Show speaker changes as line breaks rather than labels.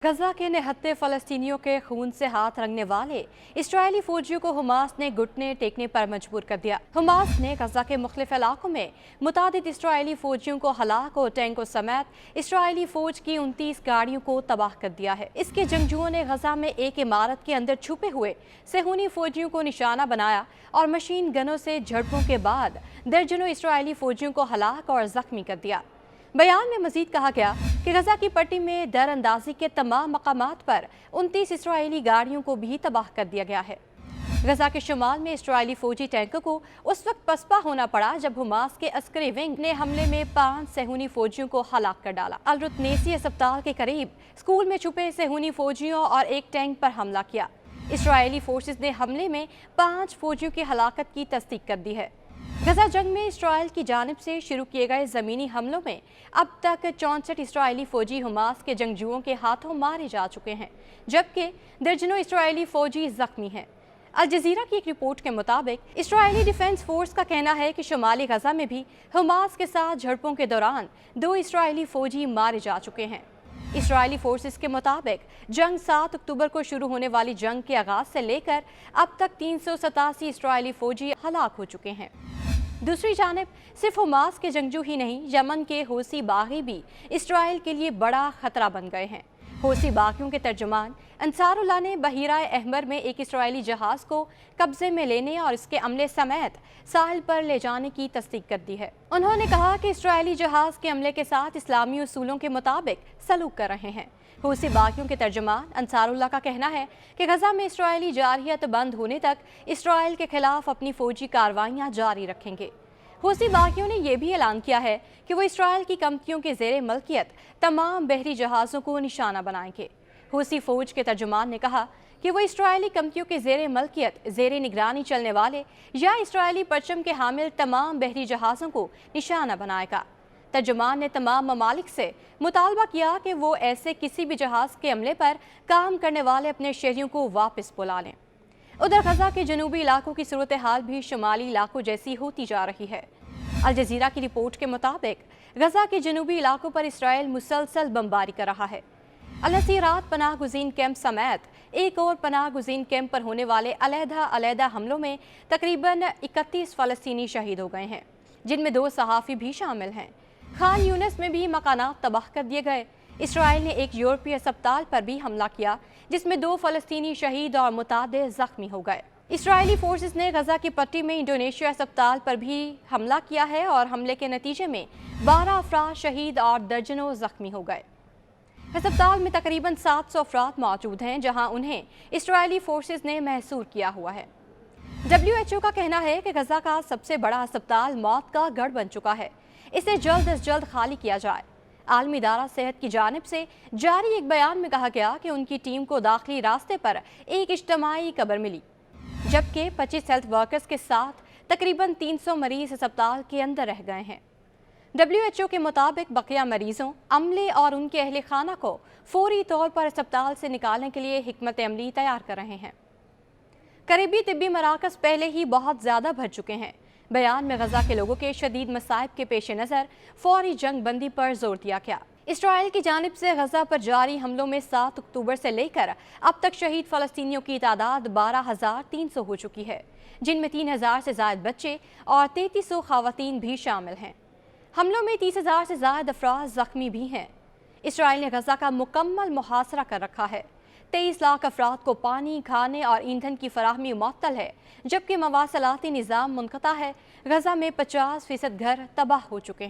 गजा के निहत्थे फ़लस्तीनियों के खून से हाथ रंगने वाले इस्राएली फौजियों को हमास ने घुटने टेकने पर मजबूर कर दिया। हमास ने गजा के मुख्तलिफ इलाकों में मुतादिद इस्राएली फौजियों को हलाक और टैंकों समेत इस्राएली फौज की 29 गाड़ियों को तबाह कर दिया है। इसके जंगजुओं ने गजा में एक इमारत के अंदर छुपे हुए सेहूनी फौजियों को निशाना बनाया और मशीन गनों से झड़पों के बाद दर्जनों इस्राएली फौजियों को हलाक और जख्मी कर दिया। बयान में मजीद कहा गया कि गजा की पट्टी में दर अंदाजी के तमाम मकामात पर 29 इस्राएली गाड़ियों को भी तबाह कर दिया गया है। गजा के शुमाल में इस्राएली फौजी टैंकों को उस वक्त पसपा होना पड़ा जब हमास के अस्करी विंग ने हमले में 5 सेहूनी फौजियों को हलाक कर डाला। अल-रुतनेसी अस्पताल के करीब स्कूल में छुपे सेहूनी फौजियों और एक टैंक पर हमला किया। इस्राएली फोर्सेस ने हमले में 5 फौजियों की हलाकत की तस्दीक कर दी है। गजा जंग में इस्राएल की जानिब से शुरू किए गए ज़मीनी हमलों में अब तक 64 इस्राएली फौजी हमास के जंगजुओं के हाथों मारे जा चुके हैं, जबकि दर्जनों इस्राएली फौजी जख्मी हैं। अल जज़ीरा की एक रिपोर्ट के मुताबिक इस्राएली डिफेंस फोर्स का कहना है कि शुमाली गजा में भी हमास के साथ झड़पों के दौरान 2 इस्राएली फौजी मारे जा चुके हैं। इस्राएली फोर्सेस के मुताबिक जंग 7 अक्टूबर को शुरू होने वाली जंग के आगाज से लेकर अब तक 387 इस्राएली फौजी हलाक हो चुके हैं। दूसरी जानिब सिर्फ हमास के जंगजू ही नहीं, यमन के हौसी बागी भी इस्राएल के लिए बड़ा खतरा बन गए हैं। हौसी बागियों के तर्जुमान अंसारुल्लाह ने बहीरा अहमर में एक इस्राएली जहाज को कब्जे में लेने और इसके अमले समेत साहिल पर ले जाने की तस्दीक कर दी है। उन्होंने कहा कि इस्राएली जहाज के अमले के साथ इस्लामी उसूलों के मुताबिक सलूक कर रहे हैं। हौसी बागियों के तर्जुमान अंसारुल्लाह का कहना है कि गजा में इस्राएली जारहियत बंद होने तक इस्राएल के खिलाफ अपनी फौजी कार्रवाइयाँ जारी रखेंगे। हौसी बागियों ने यह भी ऐलान किया है कि वो इस्राएल की कंपनियों के ज़ेरे मलकियत तमाम बहरी जहाज़ों को निशाना बनाएंगे। हौसी फौज के तर्जुमान ने कहा कि वो इस्राएली कंपनियों के ज़ेरे मलकियत, ज़ेरे निगरानी चलने वाले या इस्राएली परचम के हामिल तमाम बहरी जहाज़ों को निशाना बनाएगा। तर्जुमान ने तमाम ममालिक से मुतालबा किया कि वो ऐसे किसी भी जहाज़ के अमले पर काम करने वाले अपने शहरियों को वापस बुला लें। उधर गजा के जनूबी इलाकों की सूरत हाल भी शुमाली इलाकों जैसी होती जा रही है। अल जज़ीरा की रिपोर्ट के मुताबिक गजा के जनूबी इलाकों पर इसराइल मुसलसल बमबारी कर रहा है। अल-नसीरात पनाह गुज़ीन कैंप समेत एक और पनाह गुज़ीन कैंप पर होने वाले अलहदा हमलों में तकरीबन 31 फ़लस्तीनी शहीद हो गए हैं, जिनमें 2 सहाफ़ी भी शामिल हैं। खान यूनिस में भी मकानात तबाह कर दिए गए। इसराइल ने एक यूरोपीय अस्पताल पर भी हमला किया, जिसमें 2 फ़लस्तीनी शहीद और मुतादिद ज़ख्मी हो गए। इसराइली फोर्सेस ने गजा की पट्टी में इंडोनेशिया अस्पताल पर भी हमला किया है और हमले के नतीजे में 12 अफराद शहीद और दर्जनों ज़ख्मी हो गए। अस्पताल में तकरीबन 700 अफराद मौजूद हैं, जहां उन्हें इसराइली फोर्सेस ने महसूर किया हुआ है। WHO का कहना है कि गजा का सबसे बड़ा अस्पताल मौत का गढ़ बन चुका है, इसे जल्द अज जल्द खाली किया जाए। आलमी इदारा सेहत की जानिब से जारी एक बयान में कहा गया कि उनकी टीम को दाखिली रास्ते पर एक इज्तिमाई कब्र मिली, जबकि 25 हेल्थ वर्कर्स के साथ तकरीबन 300 मरीज अस्पताल के अंदर रह गए हैं। WHO के मुताबिक बकिया मरीजों, अमले और उनके अहले खाना को फौरी तौर पर अस्पताल से निकालने के लिए हिकमत अमली तैयार कर रहे हैं। करीबी तिब्बी मराकज़ पहले ही बहुत ज़्यादा भर चुके हैं। बयान में गजा के लोगों के शदीद मसाइब के पेश नज़र फौरी जंग बंदी पर जोर दिया गया। इसराइल की जानिब से गजा पर जारी हमलों में 7 अक्टूबर से लेकर अब तक शहीद फ़लस्तीनियों की तादाद 12,300 हो चुकी है, जिनमें 3,000 से ज़ायद बच्चे और 3,300 ख़वातीन भी शामिल हैं। हमलों में 30,000 से ज़ायद अफराद ज़ख्मी भी हैं। इसराइल ने गजा का मुकम्मल मुहासरा कर रखा है। 23 लाख अफराद को पानी, खाने और ईंधन की फराहमी मुअत्तल है, जबकि मवासलाती निज़ाम मुनक़ता है। गजा में 50% घर तबाह हो चुके हैं।